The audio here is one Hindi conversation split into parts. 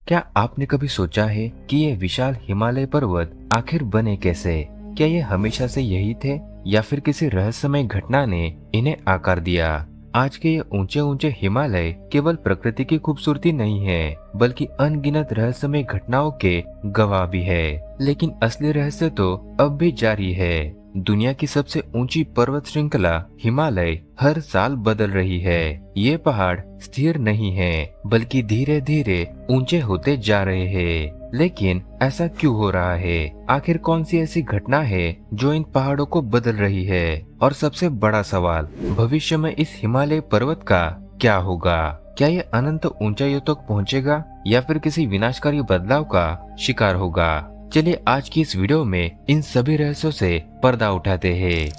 क्या आपने कभी सोचा है कि ये विशाल हिमालय पर्वत आखिर बने कैसे? क्या ये हमेशा से यही थे या फिर किसी रहस्यमय घटना ने इन्हें आकार दिया? आज के ये ऊंचे ऊंचे हिमालय केवल प्रकृति की खूबसूरती नहीं है, बल्कि अनगिनत रहस्यमय घटनाओं के गवाह भी है। लेकिन असली रहस्य तो अब भी जारी है। दुनिया की सबसे ऊंची पर्वत श्रृंखला हिमालय हर साल बदल रही है। ये पहाड़ स्थिर नहीं है, बल्कि धीरे धीरे ऊंचे होते जा रहे हैं। लेकिन ऐसा क्यों हो रहा है? आखिर कौन सी ऐसी घटना है जो इन पहाड़ों को बदल रही है? और सबसे बड़ा सवाल, भविष्य में इस हिमालय पर्वत का क्या होगा? क्या ये अनंत ऊंचाइयों तक पहुंचेगा या फिर किसी विनाशकारी बदलाव का शिकार होगा? चलिए आज की इस वीडियो में इन सभी रहस्यों से पर्दा उठाते हैं।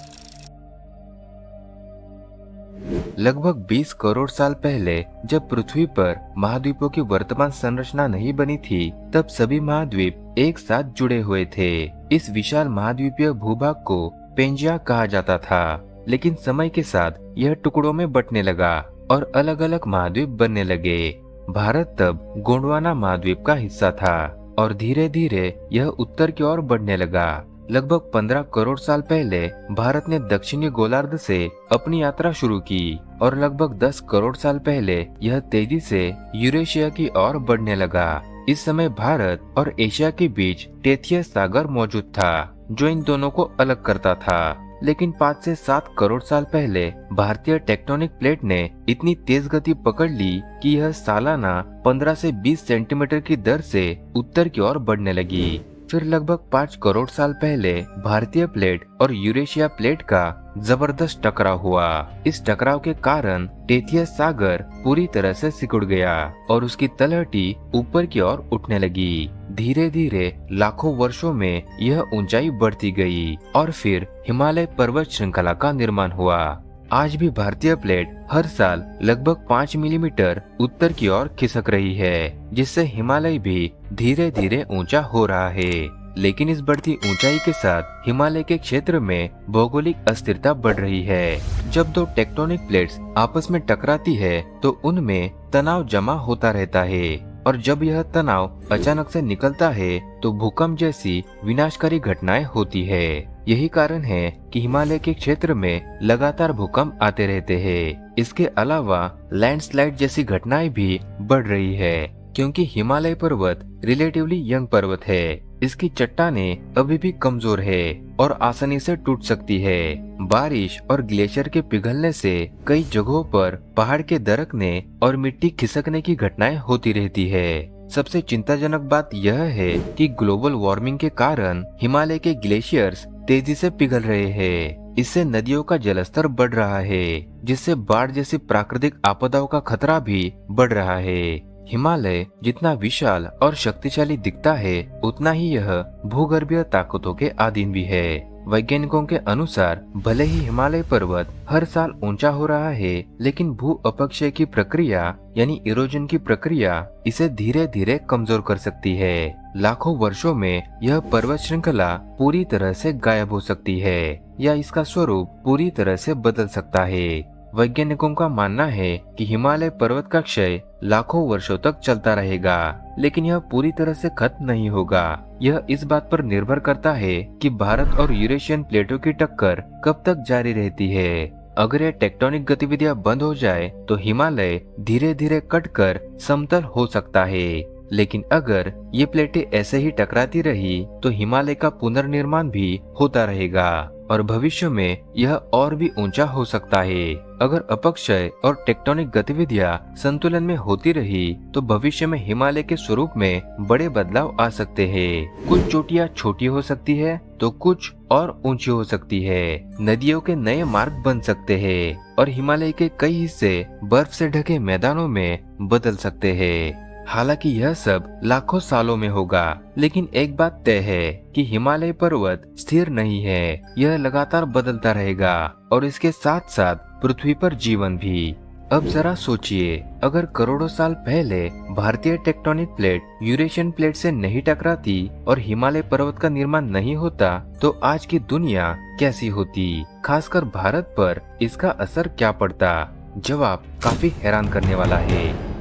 लगभग 20 करोड़ साल पहले जब पृथ्वी पर महाद्वीपों की वर्तमान संरचना नहीं बनी थी, तब सभी महाद्वीप एक साथ जुड़े हुए थे। इस विशाल महाद्वीपीय भूभाग को पेंजिया कहा जाता था, लेकिन समय के साथ यह टुकड़ों में बंटने लगा और अलग अलग महाद्वीप बनने लगे। भारत तब गोंडवाना महाद्वीप का हिस्सा था और धीरे धीरे यह उत्तर की ओर बढ़ने लगा। लगभग 15 करोड़ साल पहले भारत ने दक्षिणी गोलार्ध से अपनी यात्रा शुरू की और लगभग 10 करोड़ साल पहले यह तेजी से यूरेशिया की ओर बढ़ने लगा। इस समय भारत और एशिया के बीच टेथियस सागर मौजूद था, जो इन दोनों को अलग करता था। लेकिन 5 से 7 करोड़ साल पहले भारतीय टेक्टोनिक प्लेट ने इतनी तेज गति पकड़ ली कि यह सालाना 15 से 20 सेंटीमीटर की दर से उत्तर की ओर बढ़ने लगी। फिर लगभग 5 करोड़ साल पहले भारतीय प्लेट और यूरेशिया प्लेट का जबरदस्त टकराव हुआ। इस टकराव के कारण टेथियस सागर पूरी तरह से सिकुड़ गया और उसकी तलहटी ऊपर की ओर उठने लगी। धीरे धीरे लाखों वर्षों में यह ऊंचाई बढ़ती गई और फिर हिमालय पर्वत श्रृंखला का निर्माण हुआ। आज भी भारतीय प्लेट हर साल लगभग 5 मिलीमीटर उत्तर की ओर खिसक रही है, जिससे हिमालय भी धीरे धीरे ऊंचा हो रहा है। लेकिन इस बढ़ती ऊंचाई के साथ हिमालय के क्षेत्र में भौगोलिक अस्थिरता बढ़ रही है। जब दो टेक्टोनिक प्लेट्स आपस में टकराती है तो उनमें तनाव जमा होता रहता है और जब यह तनाव अचानक से निकलता है तो भूकंप जैसी विनाशकारी घटनाएं होती है। यही कारण है कि हिमालय के क्षेत्र में लगातार भूकंप आते रहते हैं। इसके अलावा लैंडस्लाइड जैसी घटनाएं भी बढ़ रही है, क्योंकि हिमालय पर्वत रिलेटिवली यंग पर्वत है। इसकी चट्टानें अभी भी कमजोर है और आसानी से टूट सकती है। बारिश और ग्लेशियर के पिघलने से कई जगहों पर पहाड़ के दरकने और मिट्टी खिसकने की घटनाएं होती रहती है। सबसे चिंताजनक बात यह है कि ग्लोबल वार्मिंग के कारण हिमालय के ग्लेशियर्स तेजी से पिघल रहे हैं। इससे नदियों का जलस्तर बढ़ रहा है, जिससे बाढ़ जैसी प्राकृतिक आपदाओं का खतरा भी बढ़ रहा है। हिमालय जितना विशाल और शक्तिशाली दिखता है, उतना ही यह भूगर्भीय ताकतों के अधीन भी है। वैज्ञानिकों के अनुसार भले ही हिमालय पर्वत हर साल ऊंचा हो रहा है, लेकिन भू अपक्षय की प्रक्रिया यानी इरोजन की प्रक्रिया इसे धीरे धीरे कमजोर कर सकती है। लाखों वर्षों में यह पर्वत श्रृंखला पूरी तरह से गायब हो सकती है या इसका स्वरूप पूरी तरह से बदल सकता है। वैज्ञानिकों का मानना है कि हिमालय पर्वत का क्षय लाखों वर्षों तक चलता रहेगा, लेकिन यह पूरी तरह से खत्म नहीं होगा। यह इस बात पर निर्भर करता है कि भारत और यूरेशियन प्लेटों की टक्कर कब तक जारी रहती है। अगर ये टेक्टोनिक गतिविधियां बंद हो जाए तो हिमालय धीरे धीरे कटकर समतल हो सकता है, लेकिन अगर ये प्लेटें ऐसे ही टकराती रही तो हिमालय का पुनर्निर्माण भी होता रहेगा और भविष्य में यह और भी ऊंचा हो सकता है। अगर अपक्षय और टेक्टोनिक गतिविधियां संतुलन में होती रही तो भविष्य में हिमालय के स्वरूप में बड़े बदलाव आ सकते हैं। कुछ चोटियां छोटी हो सकती है तो कुछ और ऊंची हो सकती है। नदियों के नए मार्ग बन सकते हैं और हिमालय के कई हिस्से बर्फ से ढके मैदानों में बदल सकते हैं। हालांकि यह सब लाखों सालों में होगा, लेकिन एक बात तय है कि हिमालय पर्वत स्थिर नहीं है। यह लगातार बदलता रहेगा और इसके साथ साथ पृथ्वी पर जीवन भी। अब जरा सोचिए, अगर करोड़ों साल पहले भारतीय टेक्टोनिक प्लेट यूरेशियन प्लेट से नहीं टकराती और हिमालय पर्वत का निर्माण नहीं होता तो आज की दुनिया कैसी होती? खासकर भारत पर इसका असर क्या पड़ता? जवाब काफी हैरान करने वाला है।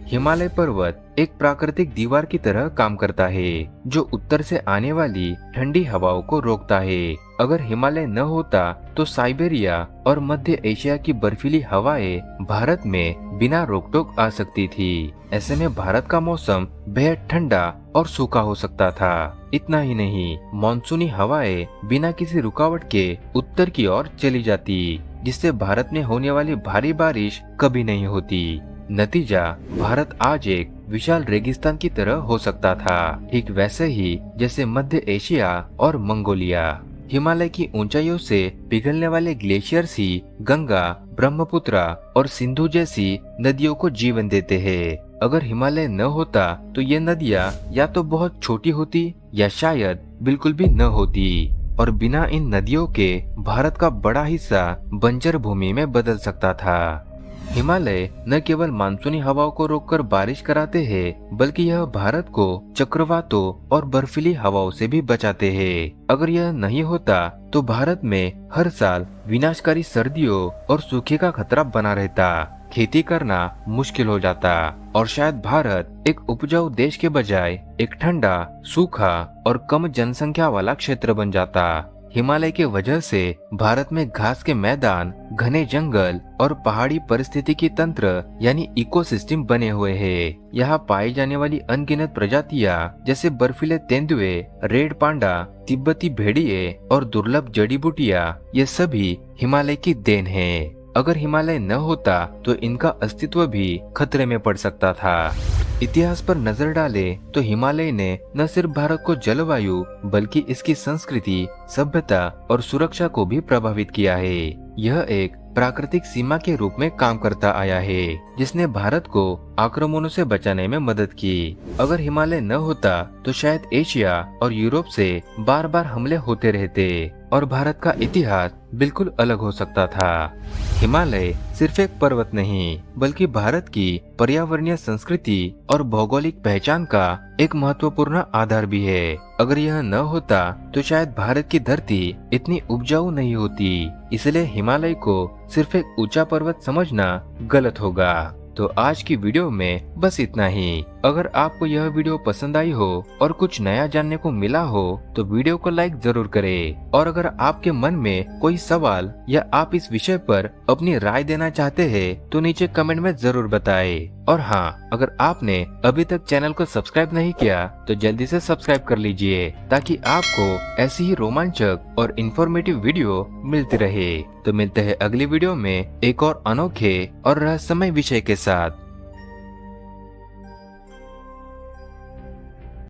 हिमालय पर्वत एक प्राकृतिक दीवार की तरह काम करता है, जो उत्तर से आने वाली ठंडी हवाओं को रोकता है। अगर हिमालय न होता तो साइबेरिया और मध्य एशिया की बर्फीली हवाएं भारत में बिना रोक टोक आ सकती थी। ऐसे में भारत का मौसम बेहद ठंडा और सूखा हो सकता था। इतना ही नहीं, मानसूनी हवाएं बिना किसी रुकावट के उत्तर की ओर चली जाती, जिससे भारत में होने वाली भारी बारिश कभी नहीं होती। नतीजा, भारत आज एक विशाल रेगिस्तान की तरह हो सकता था, ठीक वैसे ही जैसे मध्य एशिया और मंगोलिया। हिमालय की ऊंचाइयों से पिघलने वाले ग्लेशियर्स ही गंगा, ब्रह्मपुत्र और सिंधु जैसी नदियों को जीवन देते हैं। अगर हिमालय न होता तो ये नदियाँ या तो बहुत छोटी होती या शायद बिल्कुल भी न होती, और बिना इन नदियों के भारत का बड़ा हिस्सा बंजर भूमि में बदल सकता था। हिमालय न केवल मानसूनी हवाओं को रोककर बारिश कराते हैं, बल्कि यह भारत को चक्रवातों और बर्फीली हवाओं से भी बचाते हैं। अगर यह नहीं होता तो भारत में हर साल विनाशकारी सर्दियों और सूखे का खतरा बना रहता, खेती करना मुश्किल हो जाता और शायद भारत एक उपजाऊ देश के बजाय एक ठंडा, सूखा और कम जनसंख्या वाला क्षेत्र बन जाता। हिमालय के वजह से भारत में घास के मैदान, घने जंगल और पहाड़ी पारिस्थितिकी तंत्र यानी इकोसिस्टम बने हुए हैं। यहाँ पाई जाने वाली अनगिनत प्रजातियाँ जैसे बर्फीले तेंदुए, रेड पांडा, तिब्बती भेड़िए और दुर्लभ जड़ी बूटियाँ, ये सभी हिमालय की देन है। अगर हिमालय न होता तो इनका अस्तित्व भी खतरे में पड़ सकता था। इतिहास पर नजर डालें तो हिमालय ने न सिर्फ भारत को जलवायु बल्कि इसकी संस्कृति, सभ्यता और सुरक्षा को भी प्रभावित किया है। यह एक प्राकृतिक सीमा के रूप में काम करता आया है, जिसने भारत को आक्रमणों से बचाने में मदद की। अगर हिमालय न होता तो शायद एशिया और यूरोप से बार बार हमले होते रहते और भारत का इतिहास बिल्कुल अलग हो सकता था। हिमालय सिर्फ एक पर्वत नहीं, बल्कि भारत की पर्यावरणीय संस्कृति और भौगोलिक पहचान का एक महत्वपूर्ण आधार भी है। अगर यह न होता तो शायद भारत की धरती इतनी उपजाऊ नहीं होती। इसलिए हिमालय को सिर्फ एक ऊंचा पर्वत समझना गलत होगा। तो आज की वीडियो में बस इतना ही। अगर आपको यह वीडियो पसंद आई हो और कुछ नया जानने को मिला हो तो वीडियो को लाइक जरूर करें। और अगर आपके मन में कोई सवाल या आप इस विषय पर अपनी राय देना चाहते हैं तो नीचे कमेंट में जरूर बताएं। और हाँ, अगर आपने अभी तक चैनल को सब्सक्राइब नहीं किया तो जल्दी से सब्सक्राइब कर लीजिए, ताकि आपको ऐसी ही रोमांचक और इंफॉर्मेटिव वीडियो मिलती रहे। तो मिलते हैं अगली वीडियो में एक और अनोखे और रहस्यमय विषय के साथ।